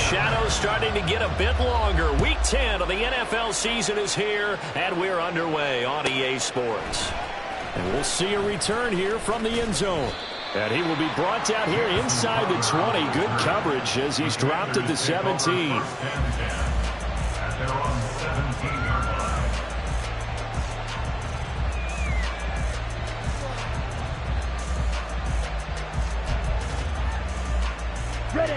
shadows starting to get a bit longer. Week 10 of the NFL season is here, and we're underway on EA Sports. And we'll see a return here from the end zone. And he will be brought down here inside the 20. Good coverage as he's dropped at the 17. Ready.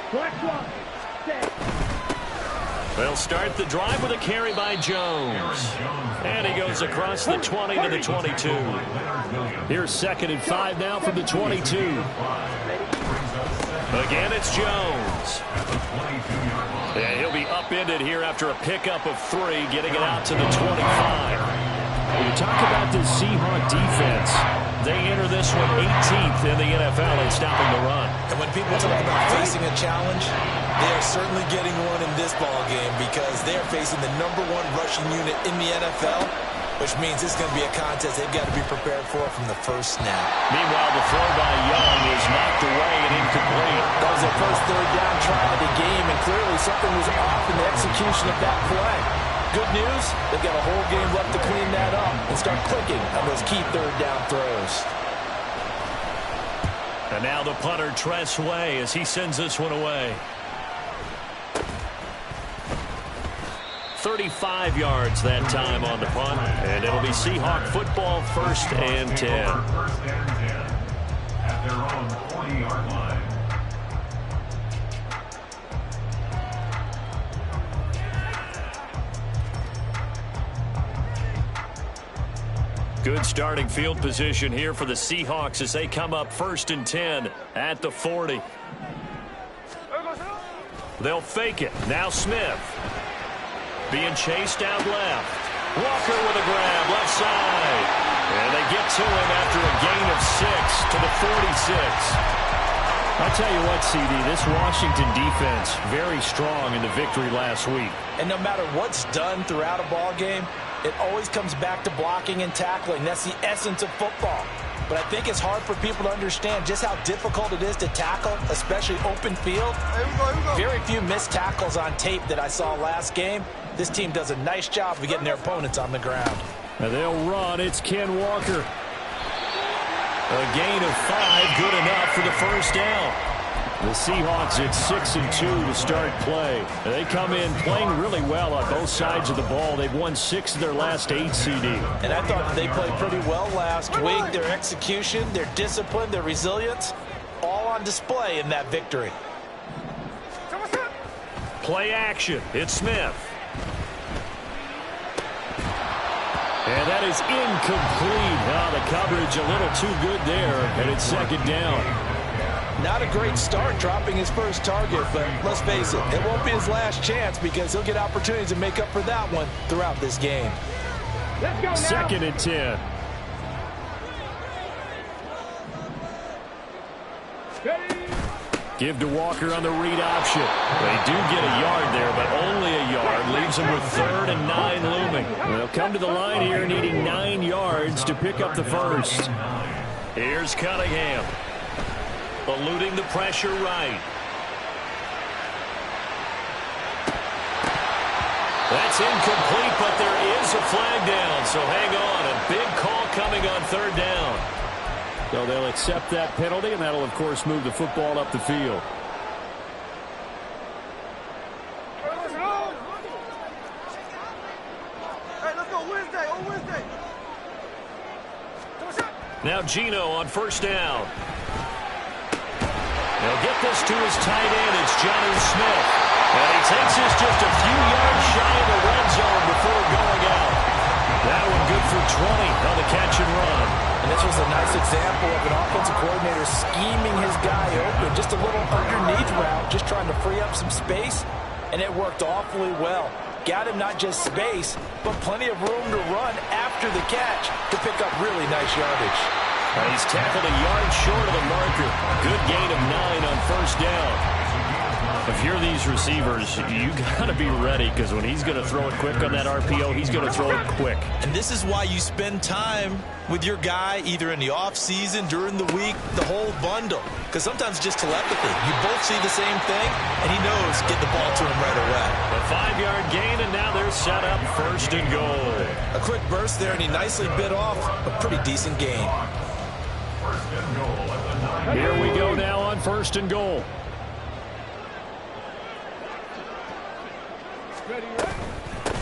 Black one. Set. They'll start the drive with a carry by Jones. And he goes across the 20 to the 22. Here's 2nd and 5 now from the 22. Again, it's Jones. And he'll be upended here after a pickup of 3, getting it out to the 25. When you talk about this Seahawk defense, they enter this one 18th in the NFL in stopping the run. And when people talk about facing a challenge, they are certainly getting one in this ball game because they are facing the #1 rushing unit in the NFL, which means it's going to be a contest they've got to be prepared for from the first snap. Meanwhile, the throw by Young is knocked away and incomplete. That was their first third down try of the game, and clearly something was off in the execution of that play. Good news, they've got a whole game left to clean that up and start clicking on those key third down throws. And now the punter, Tress Way, as he sends this one away. 35 yards that time on the punt, and it'll be Seahawk football, 1st and 10. First and 10 at their own 20-yard line. Good starting field position here for the Seahawks as they come up 1st and 10 at the 40. They'll fake it. Now Smith. Being chased out left. Walker with a grab left side. And they get to him after a gain of 6 to the 46. I'll tell you what, CD, this Washington defense, very strong in the victory last week. And no matter what's done throughout a ball game, it always comes back to blocking and tackling. That's the essence of football. But I think it's hard for people to understand just how difficult it is to tackle, especially open field. Very few missed tackles on tape that I saw last game. This team does a nice job of getting their opponents on the ground. And they'll run. It's Ken Walker. A gain of 5, good enough for the first down. The Seahawks at 6 and 2 to start play. They come in playing really well on both sides of the ball. They've won 6 of their last 8, CD. And I thought they played pretty well last week. Their execution, their discipline, their resilience, all on display in that victory. Play action. It's Smith. And that is incomplete. Now the coverage a little too good there, and it's 2nd down. Not a great start dropping his first target, but let's face it, it won't be his last chance because he'll get opportunities to make up for that one throughout this game. Let's go now. 2nd and 10. Give to Walker on the read option. They do get a yard there, but only a yard. Leaves them with 3rd and 9 looming. They'll come to the line here needing 9 yards to pick up the first. Here's Cunningham. Eluding the pressure right. That's incomplete, but there is a flag down, so hang on. A big call coming on 3rd down. So they'll accept that penalty, and that'll, of course, move the football up the field. Now Gino on 1st down. They'll get this to his tight end. It's Jonnu Smith. And he takes this just a few yards shy of the red zone before going out. That one good for 20 on the catch and run. And this was a nice example of an offensive coordinator scheming his guy open. Just a little underneath route, just trying to free up some space. And it worked awfully well. Got him not just space, but plenty of room to run after the catch to pick up really nice yardage. He's tackled a yard short of the marker. Good gain of 9 on 1st down. If you're these receivers, you got to be ready, because when he's going to throw it quick on that RPO, he's going to throw it quick. And this is why you spend time with your guy either in the offseason, during the week, the whole bundle. Because sometimes it's just telepathy. You both see the same thing, and he knows get the ball to him right away. A 5-yard gain, and now they're set up 1st and goal. A quick burst there, and he nicely bit off a pretty decent gain. Here we go now on 1st and goal.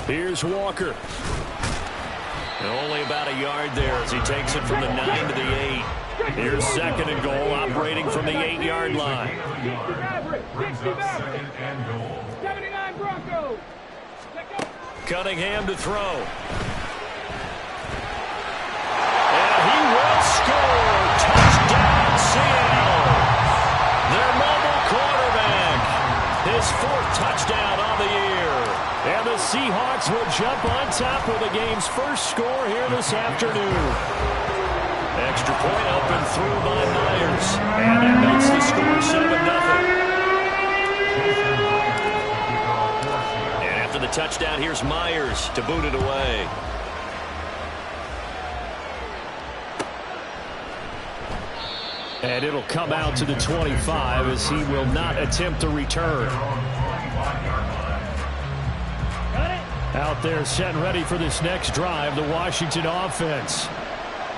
Here's Walker. And only about a yard there as he takes it from the 9 to the 8. Here's 2nd and goal, operating from the 8-yard line. 79 Broncos. Cunningham to throw. And he will score. Touchdown, Seattle. Their mobile quarterback. His 4th touchdown on the year. And the Seahawks will jump on top of the game's first score here this afternoon. Extra point up and through by Myers. And that makes the score 7-0. And after the touchdown, here's Myers to boot it away. And it'll come out to the 25 as he will not attempt to return. Out there set and ready for this next drive, the Washington offense.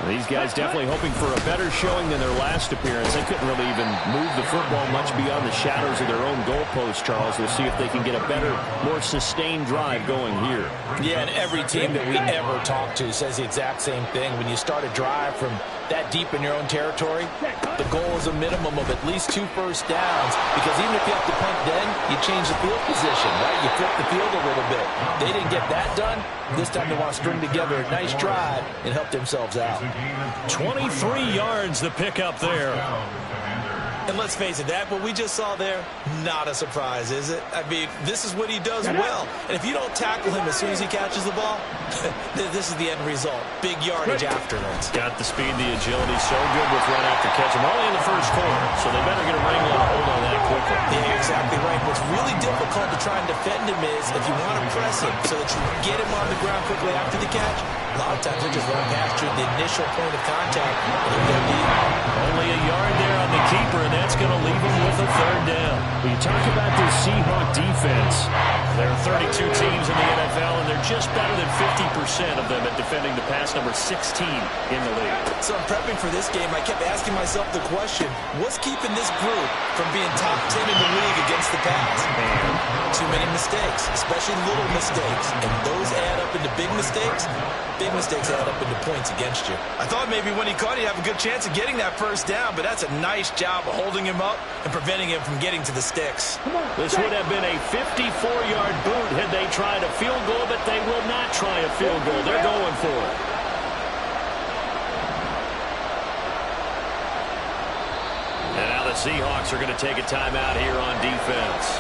These guys definitely hoping for a better showing than their last appearance. They couldn't really even move the football much beyond the shadows of their own goalpost, Charles. We'll see if they can get a better, more sustained drive going here. Yeah, and every team that we ever talk to says the exact same thing. When you start a drive from that deep in your own territory, the goal is a minimum of at least 2 first downs, because even if you have to punt then, you change the field position, right? You flip the field a little bit. They didn't get that done. This time they want to string together a nice drive and help themselves out. 23 yards the pickup there. And let's face it, that what we just saw there, not a surprise, is it? I mean, this is what he does well. And if you don't tackle him as soon as he catches the ball, this is the end result. Big yardage afterwards. Got the speed, the agility, so good with run after catch. And only in the first quarter, so they better get a wrangle and hold on that quickly. Yeah, exactly right. What's really difficult to try and defend him is if you want to press him so that you get him on the ground quickly after the catch, a lot of times they're just running past you at the initial point of contact. Only a yard there on the keeper, and that's going to leave him with a 3rd down. When you talk about this Seahawk defense, there are 32 teams in the NFL, and they're just better than 50% of them at defending the pass, number 16 in the league. So in prepping for this game, I kept asking myself the question, what's keeping this group from being top 10 in the league against the pass? And too many mistakes, especially little mistakes. And those add up into big mistakes. Big mistakes add up into points against you. I thought maybe when he caught, he'd have a good chance of getting that first down, but that's a nice job of holding him up and preventing him from getting to the sticks. This would have been a 54-yard boot had they tried a field goal, but they will not try a field goal. They're going for it. And now the Seahawks are going to take a timeout here on defense.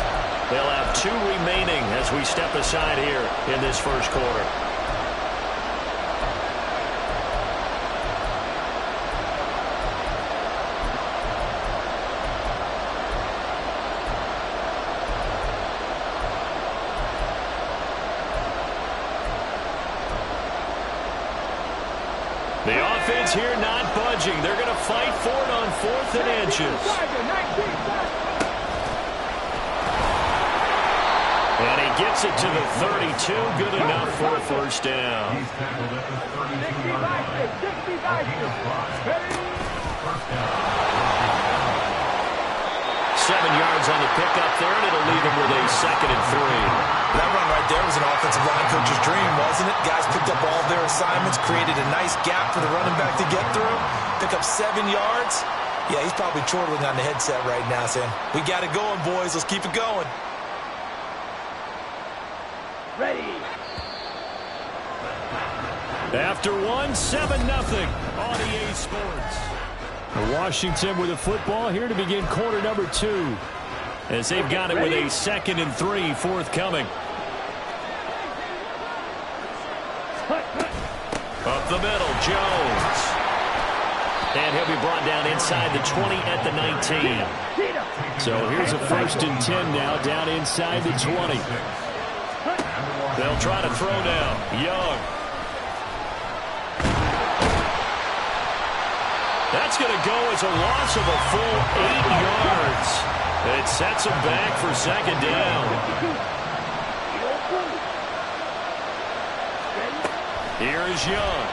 They'll have 2 remaining as we step aside here in this first quarter. The offense here not budging. They're going to fight for it on 4th and inches. And he gets it to the 32. Good enough for a first down. 7 yards on the pickup there, and it'll leave him with a 2nd and 3. That run right there was an offensive line coach's dream, wasn't it? Guys picked up all their assignments, created a nice gap for the running back to get through, pick up 7 yards. Yeah, he's probably chortling on the headset right now saying, we got it going, boys. Let's keep it going. Ready. After 1, 7-0 on EA Sports. Washington with the football here to begin quarter number 2. As they've got it with a 2nd and 3 forthcoming. Up the middle, Jones. And he'll be brought down inside the 20 at the 19. So here's a 1st and 10 now, down inside the 20. They'll try to throw down. Young. That's going to go as a loss of a full 8 yards. It sets them back for 2nd down. Here is Young.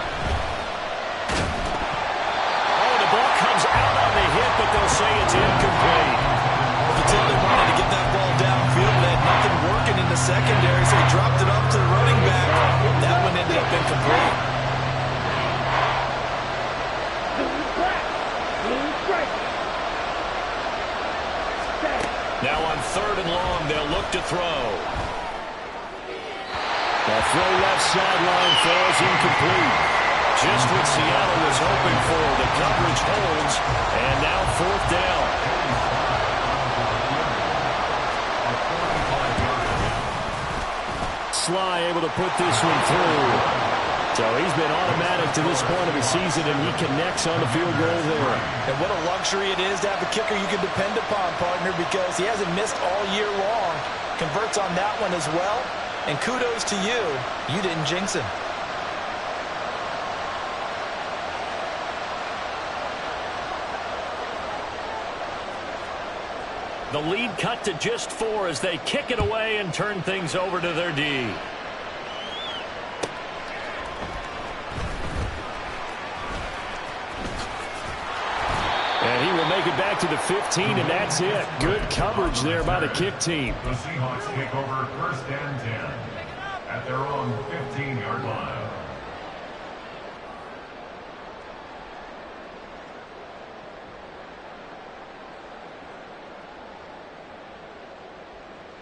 Oh, the ball comes out on the hit, but they'll say it's incomplete. Well, the team wanted to get that ball downfield. They had nothing working in the secondary, so they dropped it off to the running back. That one ended up incomplete. Now on 3rd and long, they'll look to throw. The throw left sideline falls incomplete. Just what Seattle was hoping for. The coverage holds, and now 4th down. Sly able to put this one through. So he's been automatic to this point of the season, and he connects on the field goal there. And what a luxury it is to have a kicker you can depend upon, partner, because he hasn't missed all year long. Converts on that one as well. And kudos to you. You didn't jinx him. The lead cut to just 4 as they kick it away and turn things over to their D. And he will make it back to the 15, and that's it. Good coverage there by the kick team. The Seahawks take over 1st and 10 at their own 15-yard line.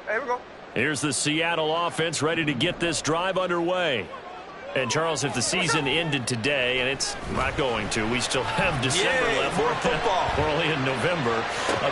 Here we go. Here's the Seattle offense ready to get this drive underway. And, Charles, if the season ended today, and it's not going to, we still have December left. More football. We're only in November.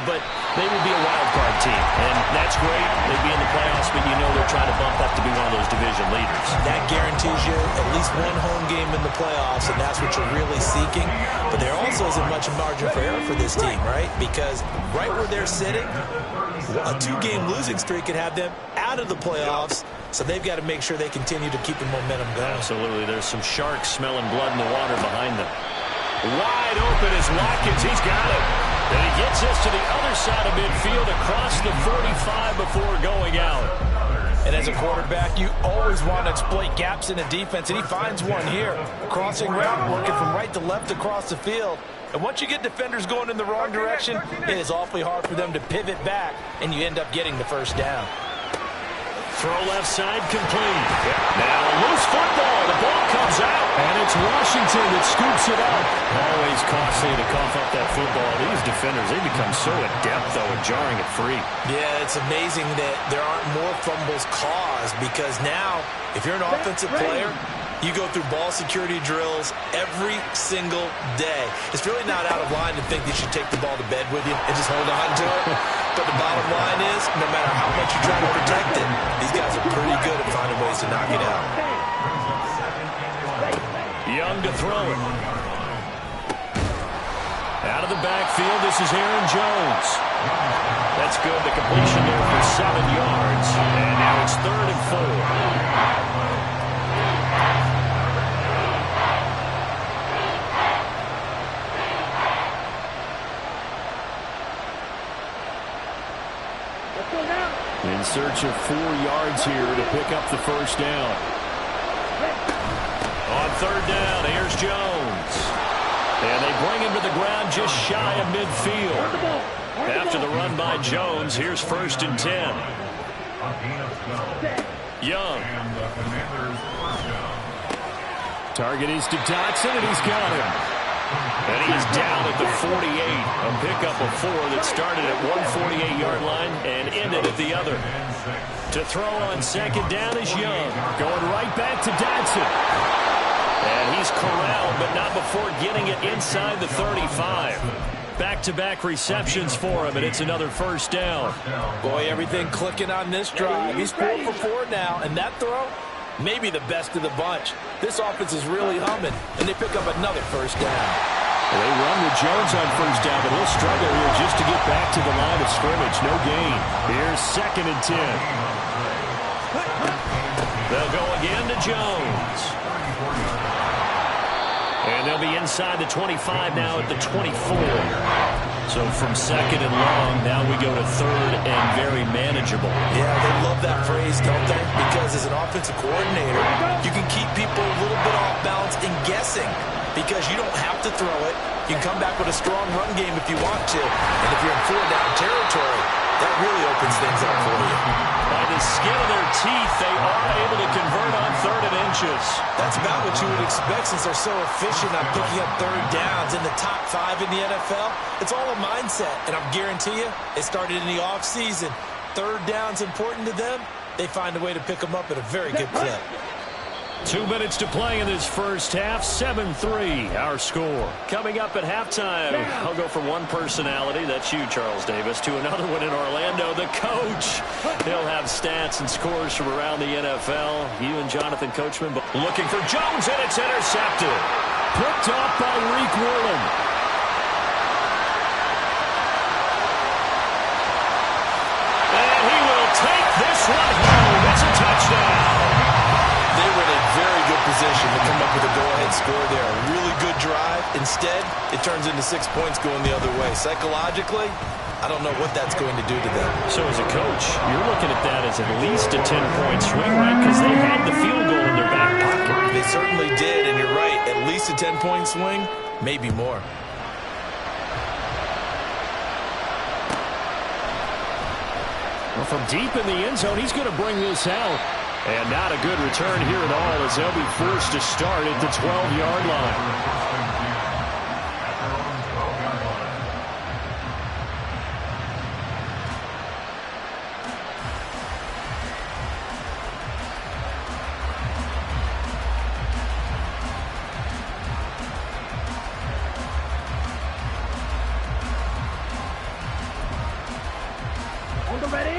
But they would be a wild card team. And that's great. They'd be in the playoffs, but you know they're trying to bump up to be one of those division leaders. That guarantees you at least one home game in the playoffs, and that's what you're really seeking. But there also isn't much margin for error for this team, right? Because right where they're sitting, a 2-game losing streak could have them out of the playoffs. So they've got to make sure they continue to keep the momentum going. Absolutely. There's some sharks smelling blood in the water behind them. Wide open is Watkins. He's got it. And he gets us to the other side of midfield across the 45 before going out. And as a quarterback, you always want to exploit gaps in the defense, and he finds one here. Crossing route, working from right to left across the field. And once you get defenders going in the wrong direction, it is awfully hard for them to pivot back, and you end up getting the 1st down. Throw left side complete. Now a loose football. The ball comes out. And it's Washington that scoops it up. Always costly to cough up that football. These defenders, they become so adept, though, at jarring it free. Yeah, it's amazing that there aren't more fumbles caused, because now, if you're an offensive player, you go through ball security drills every single day. It's really not out of line to think that you should take the ball to bed with you and just hold on to it. But the bottom line is, no matter how much you try to protect it, these guys are pretty good at finding ways to knock it out. Young to throw it. Out of the backfield, this is Aaron Jones. That's good. The completion there for 7 yards. And now it's 3rd and 4. In search of 4 yards here to pick up the 1st down. On 3rd down, here's Jones. And they bring him to the ground just shy of midfield. After the run by Jones, here's 1st and 10. Young. Target is to Dotson, and he's got him. And he is down at the 48. A pickup of 4 that started at one 48-yard line and ended at the other. To throw on 2nd down is Young. Going right back to Dotson. And he's corralled, but not before getting it inside the 35. Back-to-back receptions for him, and it's another 1st down. Boy, everything clicking on this drive. He's 4 for 4 now, and that throw, maybe the best of the bunch. This offense is really humming, and they pick up another 1st down. They run with Jones on first down, but he'll struggle here just to get back to the line of scrimmage. No gain. Here's 2nd and 10. They'll go again to Jones. And they'll be inside the 25 now at the 24. So from 2nd and long, now we go to 3rd and very manageable. Yeah, they love that phrase, don't they? Because as an offensive coordinator, you can keep people a little bit off balance and guessing because you don't have to throw it. You can come back with a strong run game if you want to. And if you're in 4-down territory, that really opens things up for you. By the skin of their teeth, they are able to convert on 3rd and inches. That's about what you would expect since they're so efficient on picking up 3rd downs in the top 5 in the NFL. It's all a mindset, and I guarantee you, it started in the offseason. 3rd down's important to them. They find a way to pick them up at a very good clip. 2 minutes to play in this first half. 7-3, our score. Coming up at halftime, I'll go from one personality, that's you, Charles Davis, to another one in Orlando, the coach. He'll have stats and scores from around the NFL. You and Jonathan Coachman looking for Jones, and it's intercepted. Picked off by Reek Woolen. And he will take this one home. It's a touchdown. They were in a very good position to come up with a go-ahead score there. A really good drive. Instead, it turns into 6 points going the other way. Psychologically, I don't know what that's going to do to them. So as a coach, you're looking at that as at least a 10-point swing, right? Because they had the field goal in their back pocket. They certainly did, and you're right. At least a 10-point swing, maybe more. Well, from deep in the end zone, he's going to bring this out. And not a good return here at all as they'll be forced to start at the 12-yard line.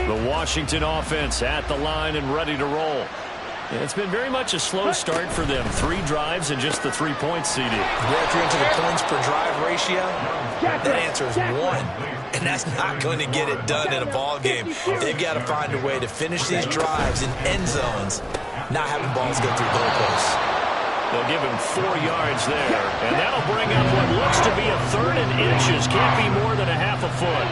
The Washington offense at the line and ready to roll. And it's been very much a slow start for them. 3 drives and just the 3 points seeded. Yeah, if you're into the points per drive ratio, that answer is 1. And that's not going to get it done in a ball game. They've got to find a way to finish these drives in end zones, not having balls go through goalposts. They'll give him 4 yards there. And that'll bring up what looks to be a 3rd and inches. Can't be more than a half a foot.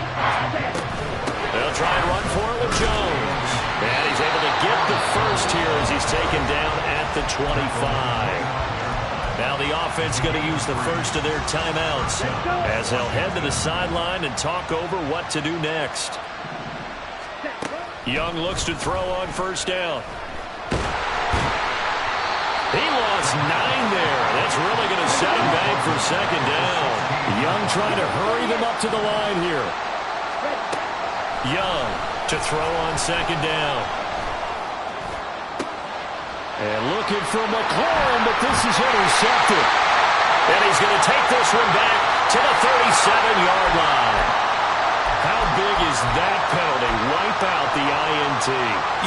They'll try and run for it with Jones. And he's able to get the first here as he's taken down at the 25. Now the offense going to use the first of their timeouts as they'll head to the sideline and talk over what to do next. Young looks to throw on first down. He lost 9 there. That's really going to set him back for 2nd down. Young trying to hurry them up to the line here. Young to throw on 2nd down. And looking for McLaurin, but this is intercepted. And he's going to take this one back to the 37-yard line. How big is that penalty? Wipe out the INT.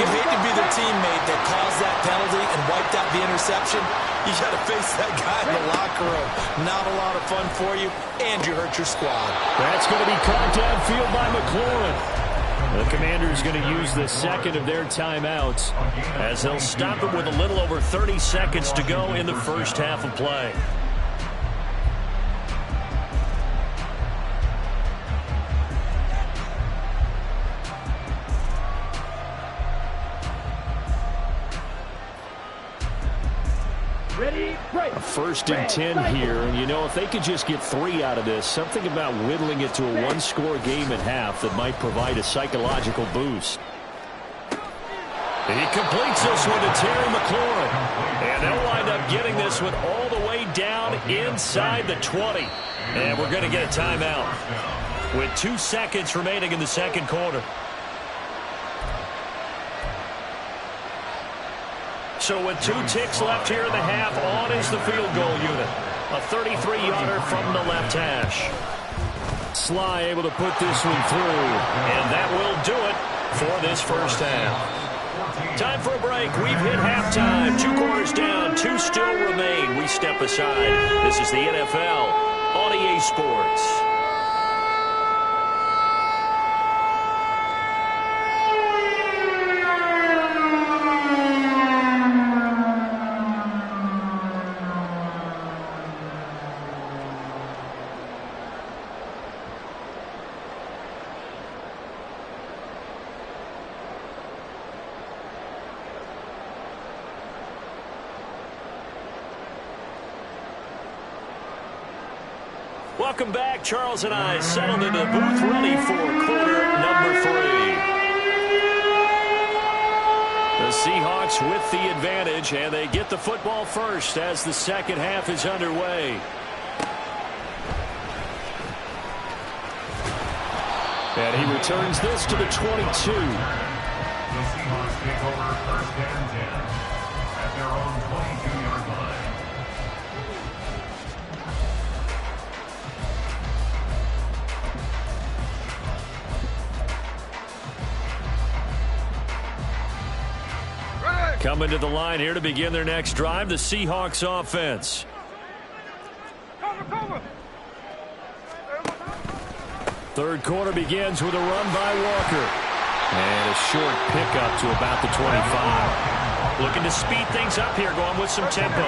You'd hate to be the teammate that caused that penalty and wiped out the interception. You got to face that guy in the locker room. Not a lot of fun for you, and you hurt your squad. That's going to be caught downfield by McLaurin. The Commanders going to use the 2nd of their timeouts as they'll stop it with a little over 30 seconds to go in the first half of play. Ready, break. 1st and 10 here, and you know, if they could just get 3 out of this, something about whittling it to a 1-score game at half that might provide a psychological boost. He completes this one to Terry McLaurin, and they'll wind up getting this one all the way down inside the 20. And we're going to get a timeout with 2 seconds remaining in the 2nd quarter. So with 2 ticks left here in the half, on is the field goal unit. A 33-yarder from the left hash. Sly able to put this one through, and that will do it for this first half. Time for a break. We've hit halftime. 2 quarters down, 2 still remain. We step aside. This is the NFL on Sports. Welcome back. Charles and I settled into the booth, ready for quarter number 3. The Seahawks with the advantage, and they get the football first as the second half is underway. And he returns this to the 22. The Seahawks take over first and 10 at their own 22-yard line. Coming to the line here to begin their next drive, the Seahawks offense. Third quarter begins with a run by Walker. And a short pickup to about the 25. Looking to speed things up here, going with some tempo.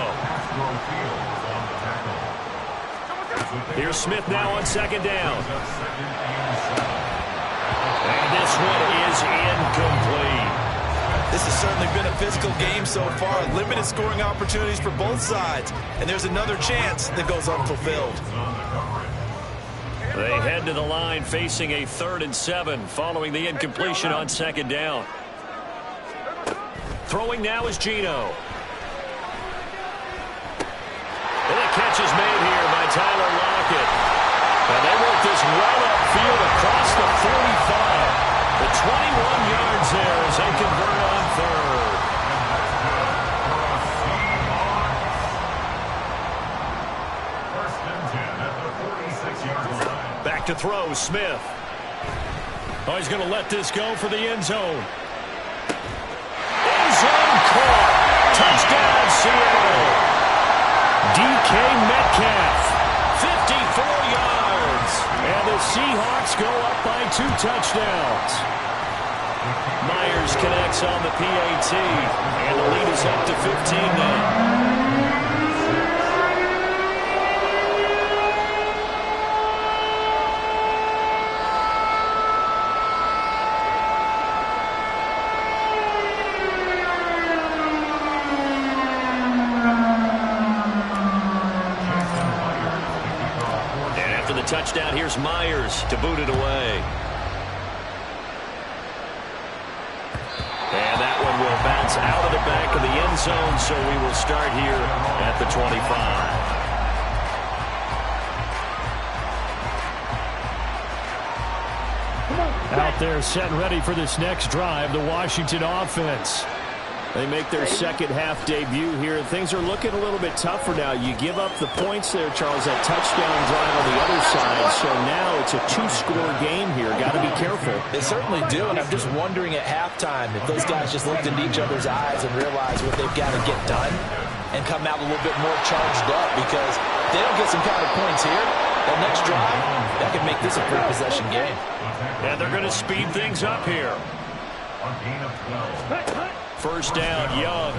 Here's Smith now on second down. And this one is incomplete. This has certainly been a physical game so far. Limited scoring opportunities for both sides. And there's another chance that goes unfulfilled. They head to the line facing a 3rd and 7 following the incompletion on second down. Throwing now is Geno. And the catch is made here by Tyler Lockett. And they work this right upfield across the 45. The 21 yards there as they convert on 3rd. First and 10 at the 46-yard line. Back to throw, Smith. Oh, he's going to let this go for the end zone. End zone caught. Touchdown, Seattle. DK Metcalf, 54 yards. And the Seahawks go up by 2 touchdowns. Myers connects on the PAT. And the lead is up to 15 now. Touchdown. Here's Myers to boot it away. And that one will bounce out of the back of the end zone, so we will start here at the 25. Out there set and ready for this next drive, the Washington offense. They make their second half debut here. Things are looking a little bit tougher now. You give up the points there, Charles, that touchdown drive on the other side. So now it's a 2-score game here. Got to be careful. They certainly do, and I'm just wondering at halftime if those guys just looked into each other's eyes and realized what they've got to get done and come out a little bit more charged up, because if they don't get some kind of points here, that next drive, that could make this a free-possession game. And they're going to speed things up here. A gain of 12. First down, Young.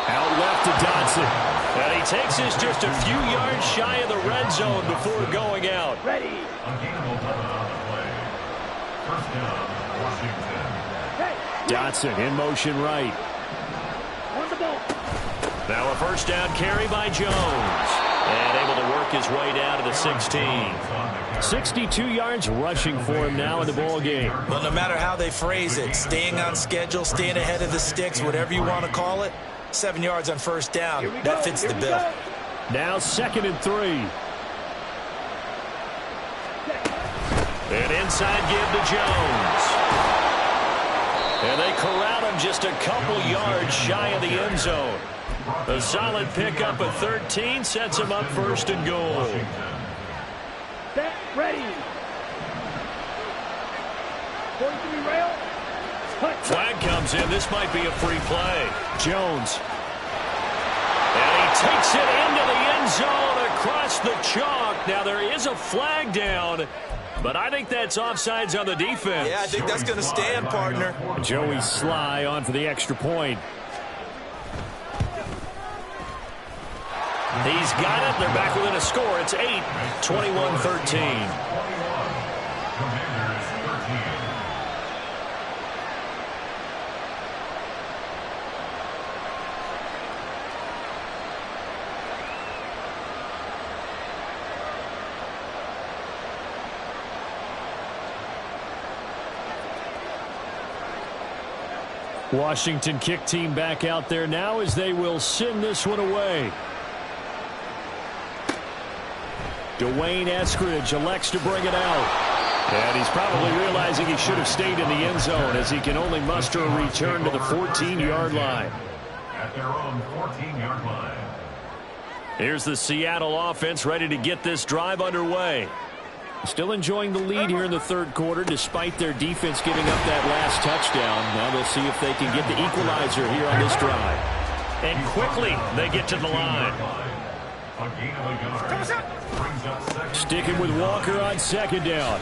Out left to Dotson. And he takes this just a few yards shy of the red zone before going out. Ready. A gain of 11 on the play. First down, Washington. Dotson in motion right. On the ball. Now a first down carry by Jones. And able to work his way down to the 16. 62 yards rushing for him now in the ball game. Well, no matter how they phrase it, staying on schedule, staying ahead of the sticks, whatever you want to call it, 7 yards on first down, that fits the bill. Now 2nd and 3. And inside give to Jones. And they corral him just a couple yards shy of the end zone. A solid pickup of 13 sets him up 1st and goal. Set, ready. 43 rail. Flag comes in. This might be a free play. Jones. And he takes it into the end zone across the chalk. Now, there is a flag down, but I think that's offsides on the defense. Yeah, I think that's going to stand, partner. Joey Sly on for the extra point. He's got it. They're back within a score. It's 8, 21-13. Washington kick team back out there now as they will send this one away. Dwayne Eskridge elects to bring it out. And he's probably realizing he should have stayed in the end zone as he can only muster a return to the 14-yard line. At their own 14-yard line. Here's the Seattle offense ready to get this drive underway. Still enjoying the lead here in the third quarter despite their defense giving up that last touchdown. Now they'll see if they can get the equalizer here on this drive. And quickly they get to the line. Sticking with Walker on second down.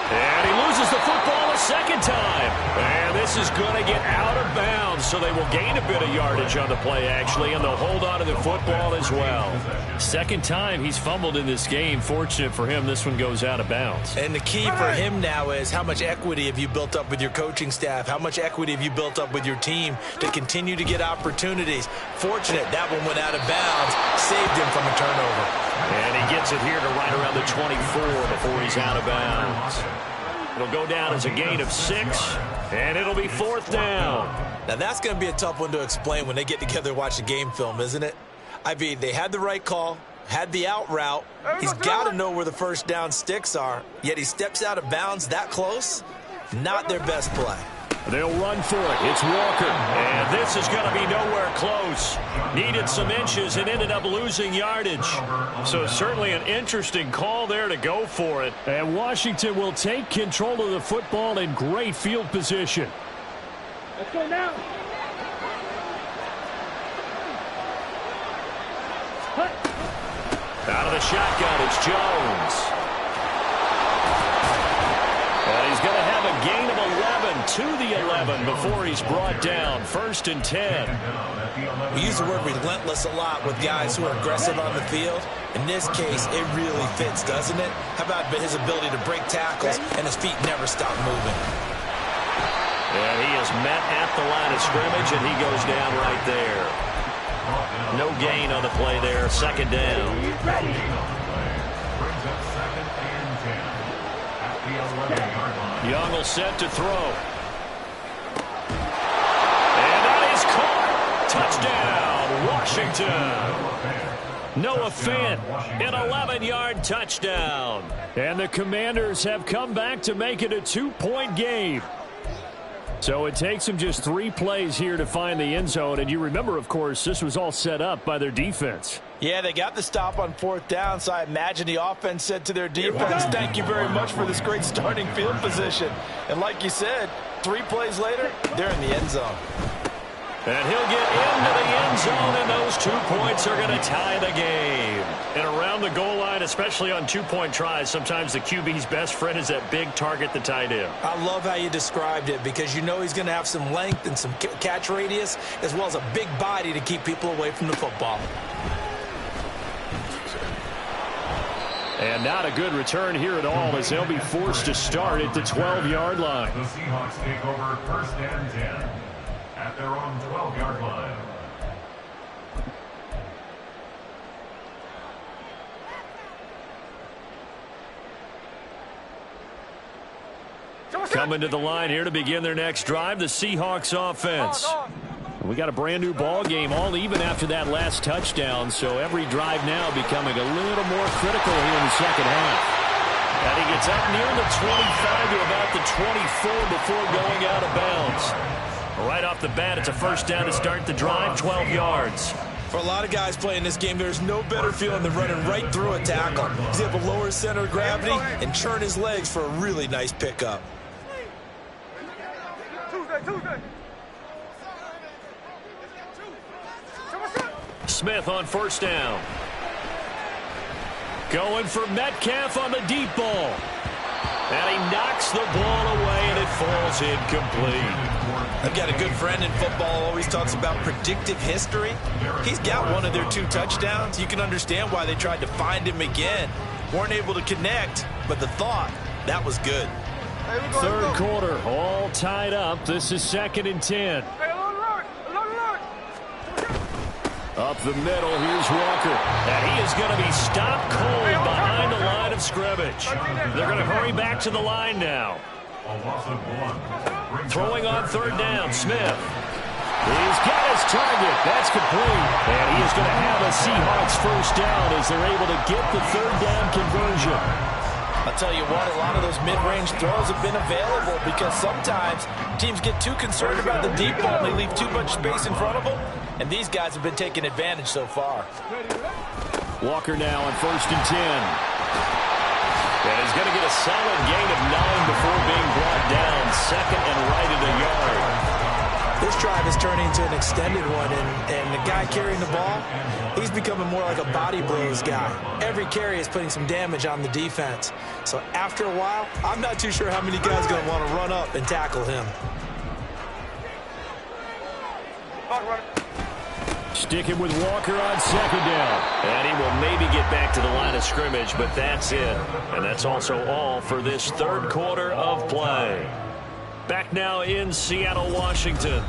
And he loses the football a second time. And this is going to get out of bounds, so they will gain a bit of yardage on the play, actually, and they'll hold on to the football as well. Second time he's fumbled in this game. Fortunate for him, this one goes out of bounds. And the key for him now is how much equity have you built up with your coaching staff? How much equity have you built up with your team to continue to get opportunities? Fortunate that one went out of bounds, saved him from a turnover. And he gets it here to right around the 24 before he's out of bounds. It'll go down as a gain of 6, and it'll be fourth down. Now, that's going to be a tough one to explain when they get together and watch a game film, isn't it? I mean, they had the right call, had the out route. He's got to know where the first down sticks are, yet he steps out of bounds that close. Not their best play. They'll run for it. It's Walker. And this is going to be nowhere close. Needed some inches and ended up losing yardage. So certainly an interesting call there to go for it. And Washington will take control of the football in great field position. Let's go now. Out of the shotgun, it's Jones. And he's going to have a gain of 11 to the 11 before he's brought down. 1st and 10. We use the word relentless a lot with guys who are aggressive on the field. In this case, it really fits, doesn't it? How about his ability to break tackles and his feet never stop moving? And he is met at the line of scrimmage, and he goes down right there. No gain on the play there. 2nd down. Young will set to throw. And that is caught. Touchdown, Washington. Noah Fant, an 11-yard touchdown. And the Commanders have come back to make it a 2-point game. So it takes them just 3 plays here to find the end zone. And you remember, of course, this was all set up by their defense. Yeah, they got the stop on 4th down, so I imagine the offense said to their defense, thank you very much for this great starting field position. And like you said, 3 plays later, they're in the end zone. And he'll get into the end zone, and those 2 points are going to tie the game. And around the goal line, especially on 2-point tries, sometimes the QB's best friend is that big target, the tight end. I love how you described it because you know he's going to have some length and some catch radius as well as a big body to keep people away from the football. And not a good return here at all as they'll be forced to start at the 12-yard line. The Seahawks take over 1st and 10 at their own 12-yard line. Coming to the line here to begin their next drive, the Seahawks offense. We got a brand new ball game, all even after that last touchdown, so every drive now becoming a little more critical here in the second half. And he gets up near the 25 to about the 24 before going out of bounds. Right off the bat, it's a 1st down to start the drive, 12 yards. For a lot of guys playing this game, there's no better feeling than running right through a tackle. He's able to lower his center of gravity and churn his legs for a really nice pickup. Smith on 1st down. Going for Metcalf on the deep ball. And he knocks the ball away, and it falls incomplete. I've got a good friend in football, always talks about predictive history. He's got one of their 2 touchdowns. You can understand why they tried to find him again. Weren't able to connect, but the thought, that was good. Third quarter, all tied up. This is 2nd and 10. Up the middle, here's Walker. And he is going to be stopped cold behind the line of scrimmage. They're going to hurry back to the line now. Throwing on 3rd down, Smith. He's got his target. That's complete. And he is going to have a Seahawks first down as they're able to get the 3rd down conversion. I'll tell you what, a lot of those mid-range throws have been available because sometimes teams get too concerned about the deep ball and they leave too much space in front of them. And these guys have been taking advantage so far. Walker now on 1st and 10. And he's going to get a solid gain of 9 before being brought down. 2nd and right at a yard. This drive is turning into an extended one, and the guy carrying the ball, he's becoming more like a body blows guy. Every carry is putting some damage on the defense. So after a while, I'm not too sure how many guys are going to want to run up and tackle him. Sticking with Walker on 2nd down. And he will maybe get back to the line of scrimmage, but that's it. And that's also all for this 3rd quarter of play. Back now in Seattle, Washington.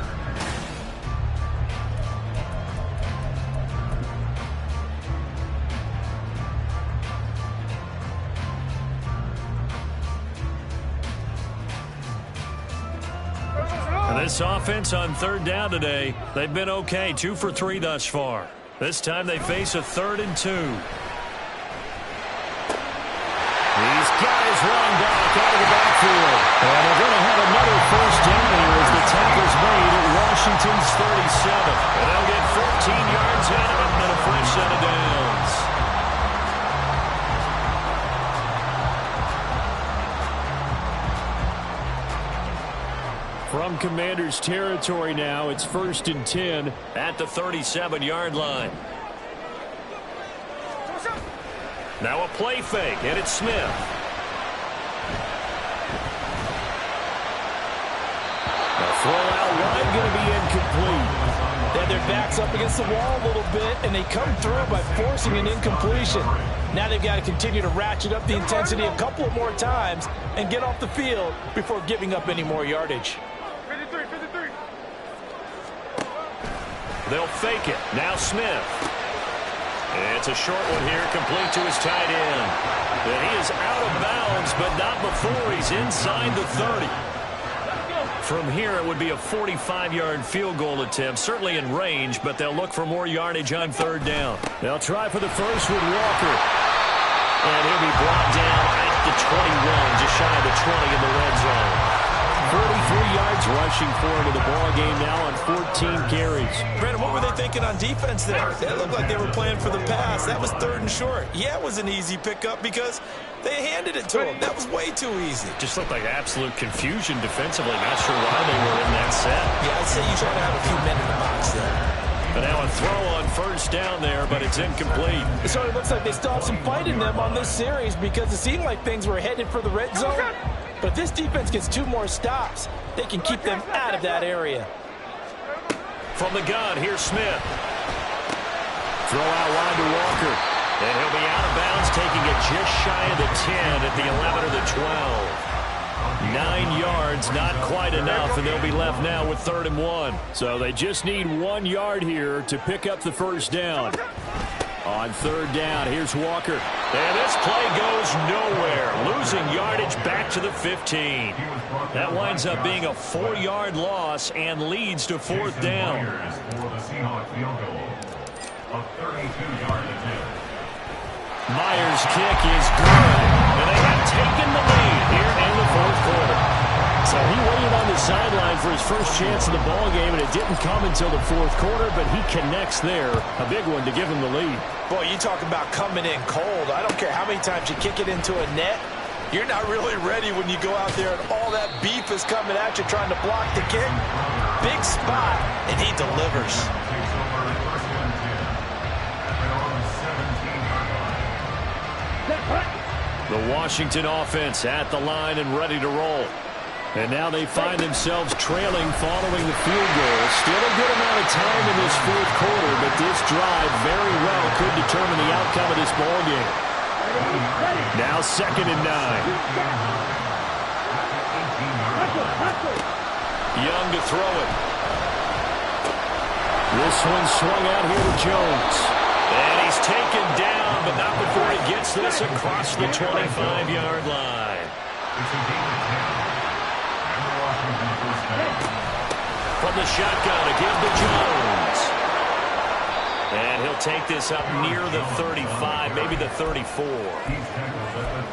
And this offense on 3rd down today, they've been okay, 2 for 3 thus far. This time they face a 3rd and 2. He's got his running back out of the backfield. And they're going to have another first down here as the tackle's made at Washington's 37. And they'll get 14 yards out of it and a fresh set of downs. From Commanders territory now, it's 1st and 10 at the 37-yard line. Now a play fake, and it's Smith. The throw out wide going to be incomplete. They had their backs up against the wall a little bit, and they come through by forcing an incompletion. Now they've got to continue to ratchet up the intensity a couple of more times and get off the field before giving up any more yardage. 53. They'll fake it. Now Smith. It's a short one here, complete to his tight end. And he is out of bounds, but not before he's inside the 30. From here, it would be a 45-yard field goal attempt, certainly in range, but they'll look for more yardage on 3rd down. They'll try for the first with Walker. And he'll be brought down at the 21, just shy of the 20 in the red zone. 43 yards rushing for him in the ball game now on 14 carries. Brandon, what were they thinking on defense there? It looked like they were playing for the pass. That was 3rd and short. Yeah, it was an easy pickup because they handed it to him. That was way too easy. Just looked like absolute confusion defensively. Not sure why they were in that set. Yeah, I'd say you try to have a few men in the box there. But now a throw on 1st down there, but it's incomplete. It sort of looks like they still have some fight in them on this series because it seemed like things were headed for the red zone. But if this defense gets 2 more stops, they can keep them out of that area. From the gun, here's Smith. Throw out wide to Walker. And he'll be out of bounds, taking it just shy of the 10 at the 11 or the 12. 9 yards, not quite enough, and they'll be left now with 3rd and 1. So they just need 1 yard here to pick up the first down. On 3rd down, here's Walker. And this play goes nowhere. Losing yardage back to the 15. That winds up being a 4-yard loss and leads to 4th down. Myers' kick is good. And they have taken the lead here in the 4th quarter. So he waited on the sideline for his first chance in the ball game, and it didn't come until the 4th quarter, but he connects there. A big one to give him the lead. Boy, you talk about coming in cold. I don't care how many times you kick it into a net. You're not really ready when you go out there and all that beef is coming at you trying to block the kick. Big spot, and he delivers. The Washington offense at the line and ready to roll. And now they find themselves trailing following the field goal. Still a good amount of time in this fourth quarter, but this drive very well could determine the outcome of this ball game. Now 2nd and 9. Young to throw it. This one swung out here to Jones. And he's taken down, but not before he gets this across the 25-yard line. From the shotgun, a give to Jones. And he'll take this up near the 35, maybe the 34.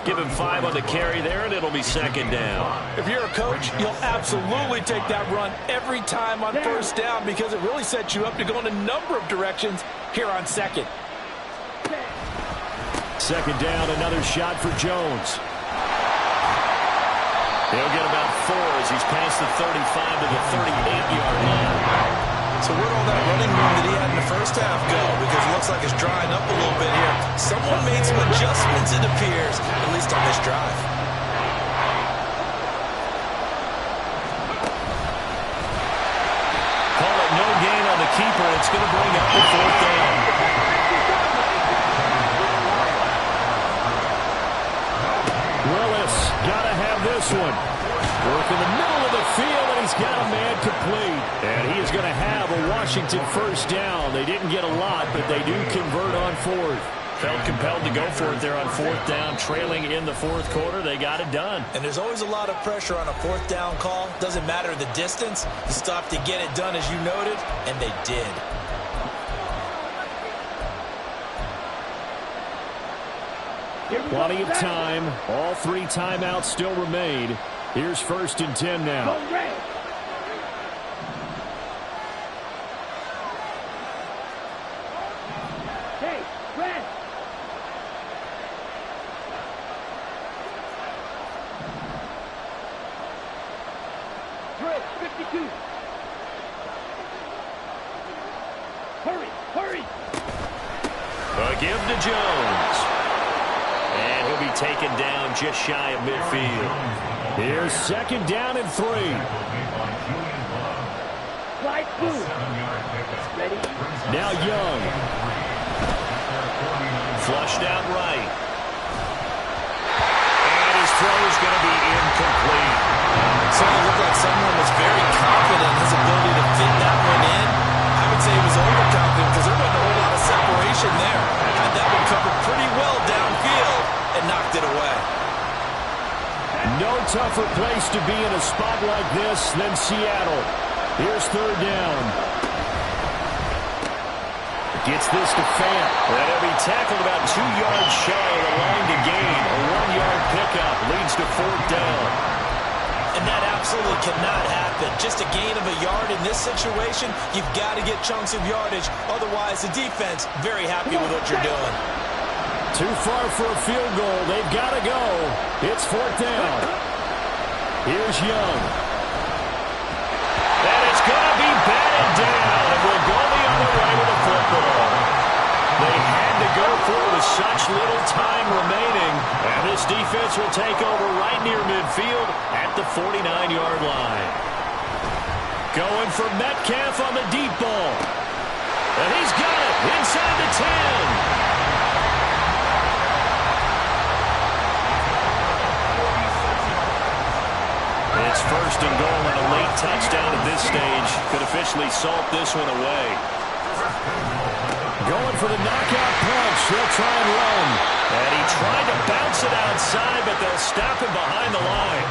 Give him 5 on the carry there, and it'll be 2nd down. If you're a coach, you'll absolutely take that run every time on 1st down because it really sets you up to go in a number of directions here on 2nd. 2nd down, another shot for Jones. He'll get about 4 as he's past the 35 to the 38-yard line. So where'd all that running room that he had in the first half go? Because it looks like it's drying up a little bit here. Someone made some adjustments, it appears, at least on this drive. Call it no gain on the keeper. It's going to bring up the 4th down. Willis got to have this one. Work in the middle of the field, and he's got a man complete. And he is going to have a Washington 1st down. They didn't get a lot, but they do convert on 4th. Felt compelled to go for it there on 4th down, trailing in the 4th quarter. They got it done. And there's always a lot of pressure on a 4th down call. Doesn't matter the distance. You stop to get it done, as you noted, and they did. Plenty of time. All 3 timeouts still remain. Here's 1st and 10 now. Hey, red. Drill, 52. Hurry. A give to Jones. And he'll be taken down just shy of midfield. Here's 2nd down and 3. Slide through. Ready? Now Young. Flushed out right. And his throw is going to be incomplete. Certainly looked like someone was very confident in his ability to fit that one in. I would say he was overconfident because there wasn't a whole lot of separation there. Had that one covered pretty well downfield and knocked it away. No tougher place to be in a spot like this than Seattle. Here's 3rd down. Gets this to Fant. And he'll be tackled about 2 yards shy of the line to gain. A 1-yard pickup leads to 4th down. And that absolutely cannot happen. Just a gain of a yard in this situation, you've got to get chunks of yardage. Otherwise, the defense, very happy with what you're doing. Too far for a field goal. They've got to go. It's 4th down. Here's Young. And it's going to be batted down. And we'll go the other way with the football. They had to go for it with such little time remaining. And this defense will take over right near midfield at the 49-yard line. Going for Metcalf on the deep ball. And he's got it inside the 10. It's 1st and goal, and a late touchdown at this stage could officially salt this one away. Going for the knockout punch. They'll try and run. And he tried to bounce it outside, but they'll stop him behind the line.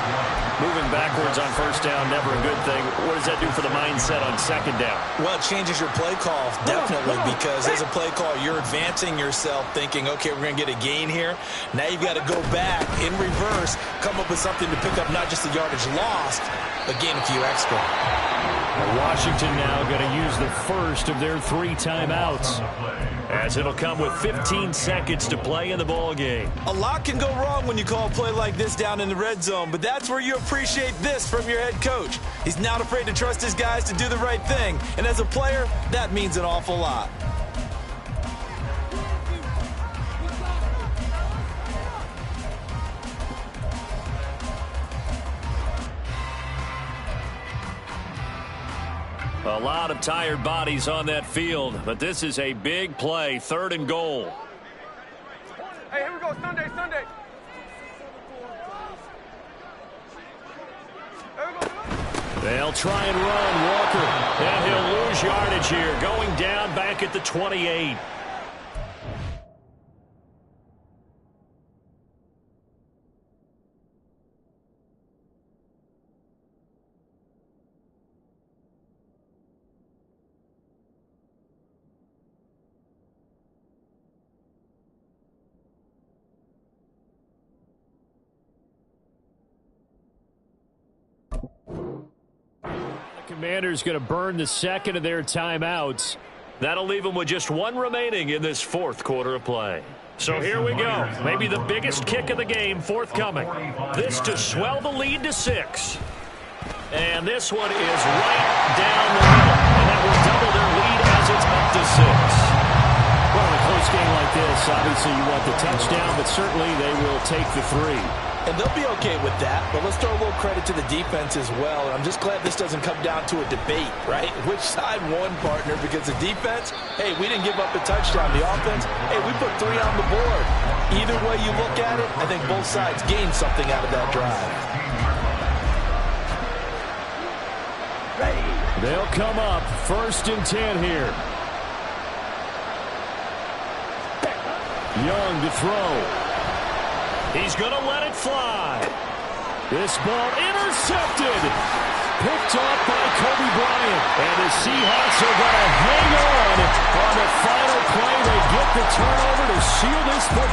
Moving backwards on 1st down, never a good thing. What does that do for the mindset on 2nd down? Well, it changes your play call, definitely, because as a play call, you're advancing yourself thinking, okay, we're going to get a gain here. Now you've got to go back in reverse, come up with something to pick up not just the yardage lost, but gain a few extra. Washington now going to use the first of their 3 timeouts, as it'll come with 15 seconds to play in the ball game. A lot can go wrong when you call a play like this down in the red zone, but that's where you appreciate this from your head coach. He's not afraid to trust his guys to do the right thing, and as a player, that means an awful lot. A lot of tired bodies on that field, but this is a big play, 3rd and goal. Hey, here we go, Sunday. They'll try and run Walker, and he'll lose yardage here, going down back at the 28. Commanders going to burn the second of their timeouts. That'll leave them with just 1 remaining in this 4th quarter of play. So here we go. Maybe the biggest kick of the game forthcoming. This to swell the lead to 6. And this one is right down the middle. And that will double their lead as it's up to 6. Well, in a close game like this, obviously you want the touchdown, but certainly they will take the 3. And they'll be okay with that, but let's throw a little credit to the defense as well. And I'm just glad this doesn't come down to a debate, right? Which side won, partner? Because the defense, hey, we didn't give up a touchdown. The offense, hey, we put 3 on the board. Either way you look at it, I think both sides gained something out of that drive. Ready. They'll come up 1st and 10 here. Young to throw. He's going to let it fly. This ball intercepted. Picked off by Kobe Bryant. And the Seahawks are going to hang on the final play. They get the turnover to seal this football.